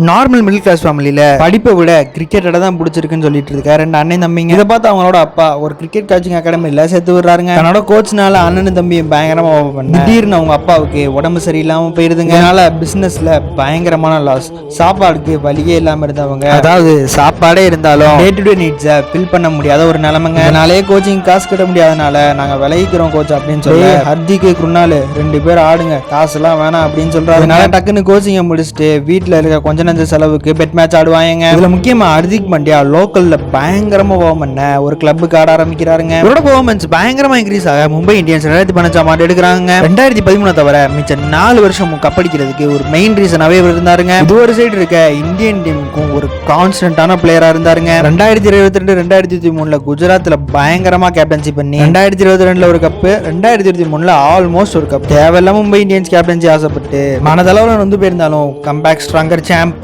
Normal middle class ஃபேமிலியில படிப்பை விட கிரிக்கெட்டை தான் பிடிச்சிருக்குன்னு சொல்லிட்டு இருக்காரு ரெண்டு அண்ணன் தம்பிங்க. இதை பார்த்து அவங்களோட அப்பா ஒரு கிரிக்கெட் கோச்சிங் அகாடமியில சேர்த்து விடுறாருங்க. தன்னோட கோச்னால அண்ணனும் தம்பியும் பயங்கரமா பண்ண திடீர்னு அவங்க அப்பாவுக்கு உடம்பு சரியில்லாம போயிருதுங்க. அதனால பிசினஸ்ல பயங்கரமான லாஸ். சாப்பாடுக்கு வழியே இல்லாம இருந்தவங்க, அதாவது சாப்பாடே இருந்தாலும் டே டு டே நீட்ஸை ஃபில் பண்ண முடியாத ஒரு நிலைமைங்க. அதனாலே கோச்சிங் காசு கட்ட முடியாதனால நாங்க விளைவிக்கிறோம் கோச் அப்படின்னு சொல்லி ஹர்திக்கு குருநாள் ரெண்டு பேர் ஆடுங்க, காசுலாம் வேணாம் அப்படின்னு சொல்றாரு. அதனால டக்குன்னு கோச்சிங்கை முடிச்சுட்டு வீட்டுல இருக்க கொஞ்ச செலவுக்கு பெட் மேட்ச் ஆடுவாங்க. இதுல முக்கியமா ஹர்திக் பாண்டியா லோக்கல்ல பயங்கரமா பர்ஃபார்ம் பண்ண ஒரு கிளப்புக்கு ஆட ஆரம்பிக்கிறாருங்க. இவரோட பெர்ஃபார்மன்ஸ் பயங்கரமா இன்க்ரீஸ் ஆக மும்பை இந்தியன்ஸ் 2015 ஆண்டு எடுக்கிறாங்க. 2013 தவிர மிச்ச 4 வருஷம் கப்படிக்கிறதுக்கு ஒரு மெயின் ரீசனாவே இருந்தாருங்க. இது ஒரு சைடு இருக்க இந்தியன் டீமுக்கும் ஒரு கான்ஸ்டன்டான பிளேயரா இருந்தாருங்க. 2022 2023 குஜராத்ல பயங்கரமா கேப்டன்சி பண்ணி 2022 ஒரு கப்பு, 2023 ஆல்மோஸ்ட் ஒரு கப். தேவையில்லாம மும்பை இந்தியன்ஸ் கேப்டன்சி ஆசைப்பட்டு மனதளவுல வந்து போயிருந்தாலும் கம்பேக் ஸ்ட்ராங்கர் சாம்ப்